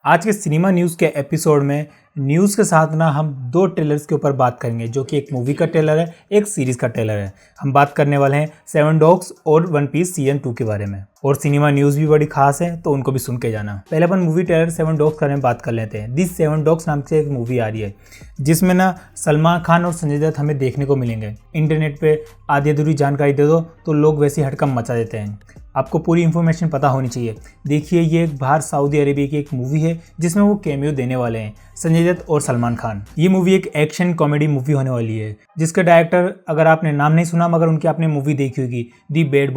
आज के cinema news के एपिसोड में न्यूज़ के साथ ना हम दो ट्रेलर्स के ऊपर बात करेंगे, जो कि एक मूवी का ट्रेलर है, एक सीरीज़ का ट्रेलर है। हम बात करने वाले हैं 7 डॉग्स और वन पीस सीजन 2 के बारे में। और सिनेमा न्यूज़ भी बड़ी खास है, तो उनको भी सुन के जाना। पहले अपन मूवी ट्रेलर 7 डॉग्स के बारे में बात कर लेते हैं। दिस 7 डॉग्स नाम से एक मूवी आ रही है, जिसमें ना सलमान खान और संजय दत्त हमें देखने को मिलेंगे। इंटरनेट पे आधी अधूरी जानकारी दे दो तो लोग वैसे हड़कंप मचा देते हैं। आपको पूरी इन्फॉर्मेशन पता होनी चाहिए। देखिए, ये एक बाहर सऊदी अरेबिया की एक मूवी है, जिसमें वो कैमियो देने वाले हैं, संजय दत्त और सलमान खान। ये मूवी एक एक्शन कॉमेडी मूवी होने वाली है, जिसके डायरेक्टर, अगर आपने नाम नहीं सुना मगर उनकी आपने मूवी देखी होगी, दी बैड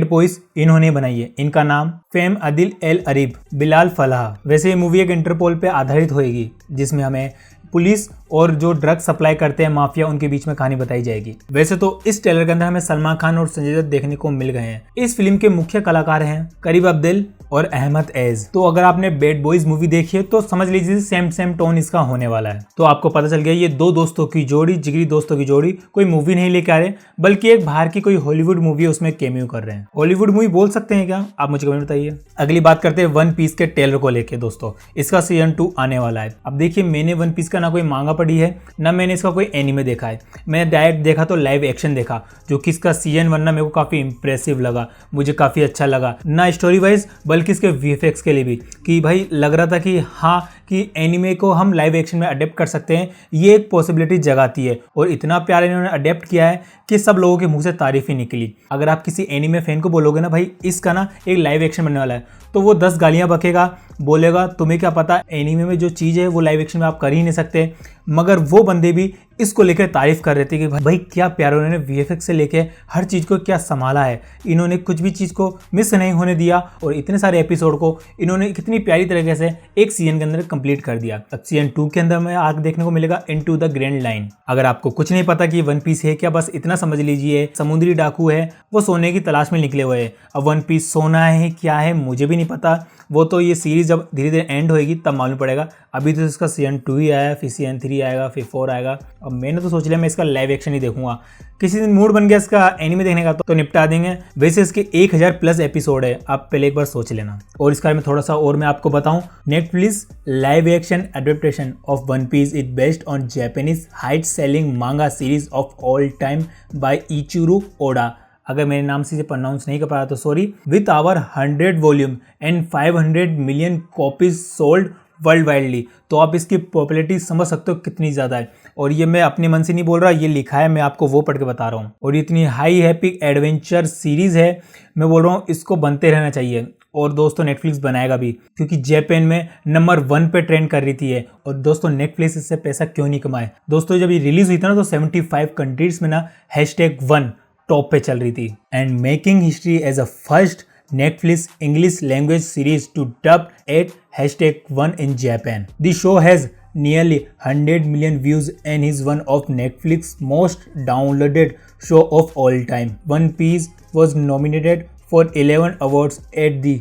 बॉयज इन्होंने बनाई है। इनका नाम फेम अदिल एल अरीब बिलाल फलाह। वैसे ये मूवी एक इंटरपोल पे आधारित होएगी, जिसमें हमें पुलिस और जो ड्रग सप्लाई करते हैं माफिया, उनके बीच में कहानी बताई जाएगी। वैसे तो इस ट्रेलर के अंदर हमें सलमान खान और संजय दत्त देखने को मिल गए हैं। इस फिल्म के मुख्य कलाकार हैं करीब अब्दुल और अहमद ऐज। तो अगर आपने बैड बॉयज मूवी देखी है तो समझ लीजिए सेम टोन इसका होने वाला है। तो आपको पता चल गया, ये दो दोस्तों की जोड़ी, जिगरी दोस्तों की जोड़ी कोई मूवी नहीं लेके आ रहे, बल्कि एक बाहर की कोई हॉलीवुड मूवी है, उसमें कैमियो कर रहे हैं। हॉलीवुड मूवी बोल सकते हैं क्या, आप मुझे कमेंट बताइए। अगली बात करते हैं वन पीस के ट्रेलर को लेके। दोस्तों, इसका सीजन 2 आने वाला है। अब देखिए, मैंने वन पीस का ना कोई मांगा पड़ी है, ना मैंने इसका कोई एनिमे देखा है। मैंने डायरेक्ट देखा तो लाइव एक्शन देखा, जो कि इसका सीजन 1 ना मेरे को काफी इंप्रेसिव लगा, मुझे काफी अच्छा लगा, ना स्टोरी वाइज बल्कि इसके वीएफएक्स के लिए भी। कि भाई लग रहा था कि हाँ, कि एनिमे को हम लाइव एक्शन में अडेप्ट कर सकते हैं, ये एक पॉसिबिलिटी जगाती है। और इतना प्यार इन्होंने अडेप्ट किया है कि सब लोगों के मुंह से तारीफ ही निकली। अगर आप किसी एनिमे फैन को बोलोगे ना, भाई इसका ना एक लाइव एक्शन बनने वाला है, तो वो 10 गालियां बकेगा, बोलेगा तुम्हें क्या पता, एनिमे में जो चीज़ है वो लाइव एक्शन में आप कर ही नहीं सकते। मगर वो बंदे भी इसको लेकर तारीफ कर रहे थे कि भाई क्या प्यार, उन्होंने वीएफएक्स से लेके हर चीज़ को क्या संभाला है। इन्होंने कुछ भी चीज़ को मिस नहीं होने दिया, और इतने सारे एपिसोड को इन्होंने कितनी प्यारी तरीके से एक सीजन के अंदर कंप्लीट कर दिया। अब सीजन 2 के अंदर में आगे देखने को मिलेगा इनटू द ग्रैंड लाइन। अगर आपको कुछ नहीं पता कि वन पीस है क्या, बस इतना समझ लीजिए, समुद्री डाकू है, वो सोने की तलाश में निकले हुए हैं। अब वन पीस सोना है क्या है मुझे भी नहीं पता, वो तो ये सीरीज जब धीरे धीरे एंड होएगी तब मालूम पड़ेगा। अभी तो इसका सीजन 2 ही आया, फिर सीजन 3 आएगा, फिर 4 आएगा। अब मैंने तो सोच लिया मैं इसका लाइव एक्शन ही देखूंगा। किसी दिन मूड बन गया इसका एनिमे देखने का तो निपटा देंगे। वैसे इसके 1000+ एपिसोड है, आप पहले एक बार सोच लेना। और इसके बारे में थोड़ा सा और मैं आपको बताऊं, Netflix live action adaptation of one piece is based on Japanese highest selling manga series of all time by Eiichiro Oda. अगर मेरे नाम से प्रोनाउंस नहीं कर पा रहा तो sorry. With our 100 volume and 500 million copies sold world widely. तो आप इसकी पॉपुलैरिटी समझ सकते हो कितनी ज़्यादा है। और ये मैं अपने मन से नहीं बोल रहा, ये लिखा है, मैं आपको वो पढ़ के बता रहा हूँ। और इतनी हाई एपिक एडवेंचर सीरीज़ है, मैं बोल रहा हूँ इसको बनते रहना चाहिए। और दोस्तों नेटफ्लिक्स बनाएगा भी, क्योंकि जापान में नंबर 1 पे ट्रेंड कर रही थी है। और दोस्तों नेटफ्लिक्स इससे पैसा क्यों नहीं कमाए। दोस्तों जब ये रिलीज हुई थी ना, तो 75 कंट्रीज में ना #1 टॉप पे चल रही थी। And making history as a first Netflix English language series to dub at #1 in Japan. The show has nearly 100 million views and is one of Netflix's most downloaded show of all time. One Piece was nominated for 11 awards at the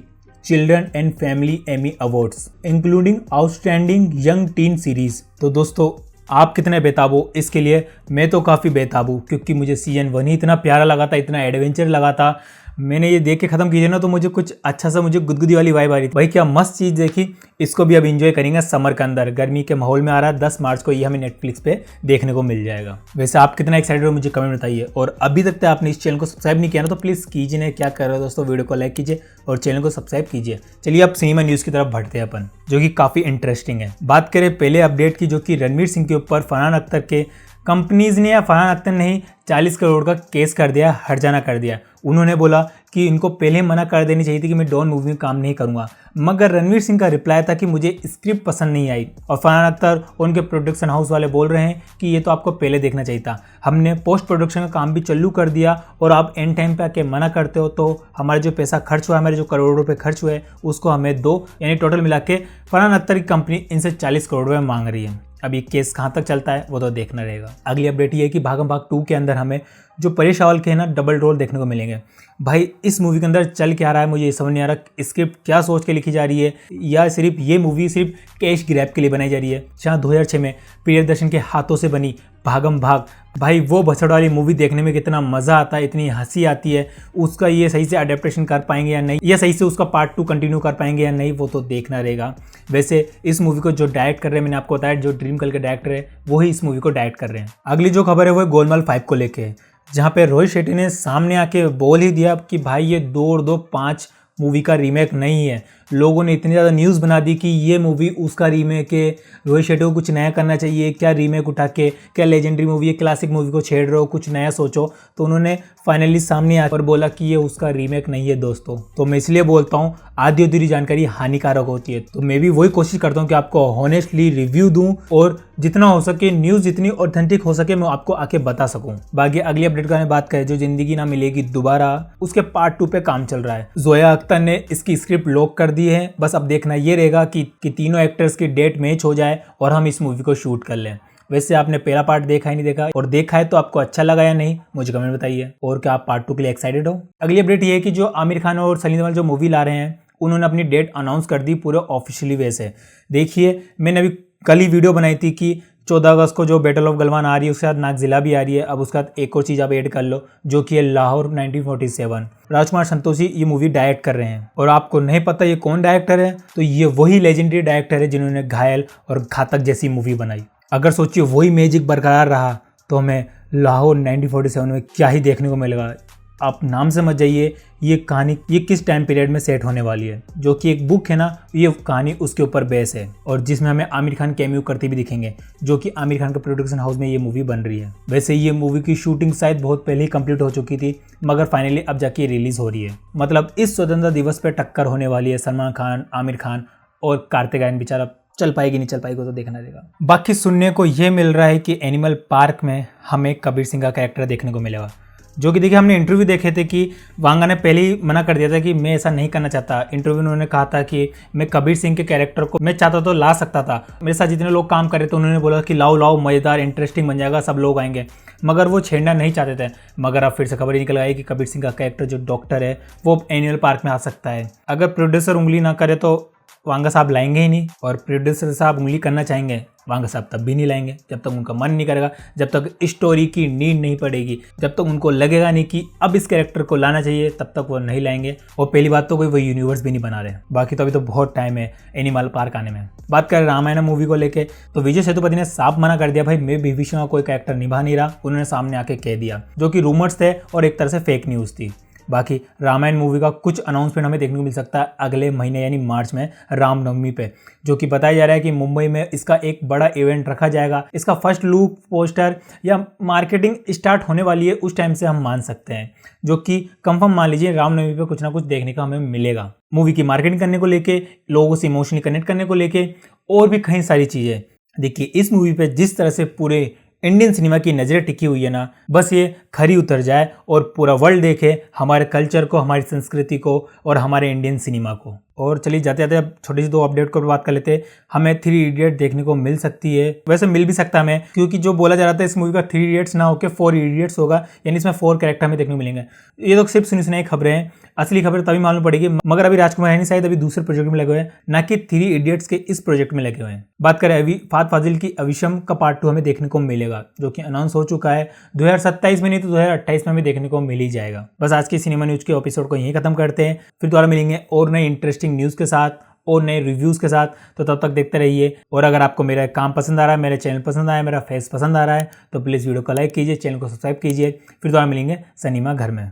Children and Family Emmy Awards, including Outstanding Young Teen Series. तो दोस्तों आप कितने बेताब हो इसके लिए, मैं तो काफ़ी बेताब हूँ, क्योंकि मुझे सीजन 1 ही इतना प्यारा लगा था, इतना एडवेंचर लगा था। मैंने ये देख के ख़त्म कीजिए ना, तो मुझे कुछ अच्छा सा मुझे गुदगुदी वाली वाइब आ रही थी। भाई क्या मस्त चीज़ देखी। इसको भी अब एंजॉय करेंगे समर के अंदर, गर्मी के माहौल में आ रहा है। 10 मार्च को ये हमें नेटफ्लिक्स पे देखने को मिल जाएगा। वैसे आप कितना एक्साइटेड हो मुझे कमेंट बताइए। और अभी तक आपने इस चैनल को सब्सक्राइब नहीं किया ना, तो प्लीज़ कीजिए ना, क्या कर रहे हो दोस्तों, वीडियो को लाइक कीजिए और चैनल को सब्सक्राइब कीजिए। चलिए अब सिनेमा न्यूज़ की तरफ बढ़ते हैं अपन, जो कि काफ़ी इंटरेस्टिंग है। बात करें पहले अपडेट की, जो कि रणवीर सिंह के ऊपर फरहान अख्तर के कंपनीज ने, या फरहान अख्तर ने ही 40 करोड़ का केस कर दिया, हर्जाना कर दिया। उन्होंने बोला कि इनको पहले मना कर देनी चाहिए थी कि मैं डॉन मूवी में काम नहीं करूंगा, मगर रणवीर सिंह का रिप्लाई था कि मुझे स्क्रिप्ट पसंद नहीं आई। और फरहान अख्तर और उनके प्रोडक्शन हाउस वाले बोल रहे हैं कि ये तो आपको पहले देखना चाहिए था, हमने पोस्ट प्रोडक्शन का काम भी चालू कर दिया और आप एंड टाइम पे आके मना करते हो, तो हमारा जो पैसा खर्च हुआ, हमारे जो करोड़ों रुपये खर्च हुए, उसको हमें दो। यानी टोटल मिला के फरहान अख्तर की कंपनी इनसे 40 करोड़ रुपये मांग रही है। अब ये केस कहाँ तक चलता है वो तो देखना रहेगा। अगली अपडेट ये है कि भागम भाग 2 के अंदर हमें जो परेश रावल के है ना डबल रोल देखने को मिलेंगे। भाई इस मूवी के अंदर चल क्या रहा है मुझे ये समझ नहीं आ रहा, स्क्रिप्ट क्या सोच के लिखी जा रही है या सिर्फ ये मूवी सिर्फ कैश ग्रैब के लिए बनाई जा रही है। जहाँ 2006 में प्रियदर्शन के हाथों से बनी भागम भाग, भाई वो भसड़ वाली मूवी देखने में कितना मज़ा आता है, इतनी हंसी आती है, उसका ये सही से अडेप्टेशन कर पाएंगे या नहीं, या सही से उसका पार्ट 2 कंटिन्यू कर पाएंगे या नहीं, वो तो देखना रहेगा। वैसे इस मूवी को जो डायरेक्ट कर रहे हैं, मैंने आपको बताया जो ड्रीम गर्ल के डायरेक्टर है वही इस मूवी को डायरेक्ट कर रहे हैं। अगली जो खबर है वो है गोलमाल 5 को लेके, जहाँ पे रोहित शेट्टी ने सामने आके बोल ही दिया कि भाई ये 2 और 2 5 मूवी का रीमेक नहीं है। लोगों ने इतनी ज़्यादा न्यूज़ बना दी कि ये मूवी उसका रीमेक है, रोहित शेट्टी को कुछ नया करना चाहिए, क्या रीमेक उठा के, क्या लेजेंडरी मूवी है, क्लासिक मूवी को छेड़ रहे हो, कुछ नया सोचो। तो उन्होंने फाइनली सामने आकर बोला कि ये उसका रीमेक नहीं है दोस्तों। तो मैं इसलिए बोलता हूँ आधी अधूरी जानकारी हानिकारक होती है, तो मैं भी वही कोशिश करता हूँ कि आपको हॉनेस्टली रिव्यू दूँ और जितना हो सके न्यूज़ जितनी ऑथेंटिक हो सके मैं आपको आके बता सकूँ। बाकी अगली अपडेट का बात करें, जो जिंदगी ना मिलेगी दोबारा, उसके पार्ट 2 पे काम चल रहा है। जोया अख्तर ने इसकी स्क्रिप्ट लॉक कर दी है, बस अब देखना ये रहेगा कि तीनों एक्टर्स की डेट मैच हो जाए और हम इस मूवी को शूट कर लें। वैसे आपने पहला पार्ट देखा ही नहीं देखा, और देखा है तो आपको अच्छा लगा या नहीं मुझे कमेंट बताइए, और क्या आप पार्ट 2 के लिए एक्साइटेड हो। अगली अपडेट ये है कि जो आमिर खान और सनी देओल जो मूवी ला रहे हैं उन्होंने अपनी डेट अनाउंस कर दी पूरे ऑफिशियली वे से। देखिए मैंने अभी कल ही वीडियो बनाई थी कि 14 अगस्त को जो बैटल ऑफ गलवान आ रही है उसके साथ नागजिला भी आ रही है। अब उसके बाद एक और चीज़ आप ऐड कर लो जो कि है लाहौर 1947। राजकुमार संतोषी ये मूवी डायरेक्ट कर रहे हैं, और आपको नहीं पता ये कौन डायरेक्टर है, तो ये वही लेजेंडरी डायरेक्टर है जिन्होंने घायल और घातक जैसी मूवी बनाई। अगर सोचिए वही मैजिक बरकरार रहा तो हमें लाहौर 1947 में क्या ही देखने को मिलेगा। आप नाम से मत जाइए ये कहानी ये किस टाइम पीरियड में सेट होने वाली है, जो कि एक बुक है ना, ये कहानी उसके ऊपर बेस है, और जिसमें हमें आमिर खान कैमियो करते भी दिखेंगे, जो कि आमिर खान के प्रोडक्शन हाउस में ये मूवी बन रही है। वैसे ये मूवी की शूटिंग शायद बहुत पहले ही कंप्लीट हो चुकी थी, मगर फाइनली अब जाके रिलीज हो रही है। मतलब इस स्वतंत्रता दिवस पे टक्कर होने वाली है सलमान खान, आमिर खान और कार्तिक आर्यन। बेचारा चल पाएगी नहीं चल पाएगी तो देखना रहेगा। बाकी सुनने को ये मिल रहा है कि एनिमल पार्क में हमें कबीर सिंह का कैरेक्टर देखने को मिलेगा, जो कि देखिए हमने इंटरव्यू देखे थे कि वांगा ने पहले ही मना कर दिया था कि मैं ऐसा नहीं करना चाहता। इंटरव्यू में उन्होंने कहा था कि मैं कबीर सिंह के कैरेक्टर को मैं चाहता तो ला सकता था, मेरे साथ जितने लोग काम कर रहे थे उन्होंने बोला कि लाओ लाओ मज़ेदार इंटरेस्टिंग बन जाएगा, सब लोग आएंगे, मगर वो छेड़ना नहीं चाहते थे। मगर अब फिर से खबर ही निकल आई कि कबीर सिंह का कैरेक्टर जो डॉक्टर है वो एनिमल पार्क में आ सकता है। अगर प्रोड्यूसर उंगली ना करे तो वांगा साहब लाएंगे ही नहीं, और प्रोड्यूसर साहब उंगली करना चाहेंगे वांगा साहब तब भी नहीं लाएंगे जब तक उनका मन नहीं करेगा, जब तक स्टोरी की नींद नहीं पड़ेगी, जब तक उनको लगेगा नहीं कि अब इस कैरेक्टर को लाना चाहिए, तब तक वो नहीं लाएंगे। और पहली बात तो कोई वो यूनिवर्स भी नहीं बना रहे। बाकी तो अभी तो बहुत टाइम है एनिमल पार्क आने में। बात करें रामायण मूवी को लेके, तो विजय सेतुपति ने साफ मना कर दिया, भाई मैं विभीषण का कोई कैरेक्टर निभा नहीं रहा। उन्होंने सामने आके कह दिया, जो कि रूमर्स थे और एक तरह से फेक न्यूज़ थी। बाकी रामायण मूवी का कुछ अनाउंसमेंट हमें देखने को मिल सकता है अगले महीने यानी मार्च में रामनवमी पे, जो कि बताया जा रहा है कि मुंबई में इसका एक बड़ा इवेंट रखा जाएगा। इसका फर्स्ट लुक पोस्टर या मार्केटिंग स्टार्ट होने वाली है, उस टाइम से हम मान सकते हैं, जो कि कंफर्म मान लीजिए रामनवमी पे कुछ ना कुछ देखने का हमें मिलेगा। मूवी की मार्केटिंग करने को लेके, लोगों से इमोशनली कनेक्ट करने को लेके और भी कई सारी चीज़ें। देखिए इस मूवी पे जिस तरह से पूरे इंडियन सिनेमा की नज़रें टिकी हुई है ना, बस ये खरी उतर जाए और पूरा वर्ल्ड देखे हमारे कल्चर को, हमारी संस्कृति को और हमारे इंडियन सिनेमा को। और चलिए जाते जाते अब छोटी सी 2 अपडेट को बात कर लेते हैं। हमें 3 इडियट देखने को मिल सकती है, वैसे मिल भी सकता है हमें, क्योंकि जो बोला जा रहा था इस मूवी का 3 इडियट्स ना होकर 4 इडियट्स होगा, यानी इसमें 4 कैरेक्टर हमें देखने को मिलेंगे। ये तो सिर्फ सुनी सुनाई खबरें हैं, असली खबर तभी मालूम पड़ेगी। मगर अभी राजकुमार हिरानी शायद अभी दूसरे प्रोजेक्ट में लगे हुए हैं, ना कि 3 इडियट्स के इस प्रोजेक्ट में लगे हुए हैं। बात करें अभी फात फाजिल की अविशम का पार्ट 2 हमें देखने को मिलेगा, जो कि अनाउंस हो चुका है। 2027 में नहीं तो 2028 में हमें देखने को मिल ही जाएगा। बस आज की सिनेमा न्यूज के एपिसोड को यहीं खत्म करते हैं, फिर दोबारा मिलेंगे और नई इंटरेस्टिंग न्यूज़ के साथ और नए रिव्यूज़ के साथ। तो तब तक देखते रहिए, और अगर आपको मेरा काम पसंद आ रहा है, मेरे चैनल पसंद आया, मेरा फेस पसंद आ रहा है, तो प्लीज़ वीडियो को लाइक कीजिए, चैनल को सब्सक्राइब कीजिए। फिर दोबारा मिलेंगे सिनेमा घर में।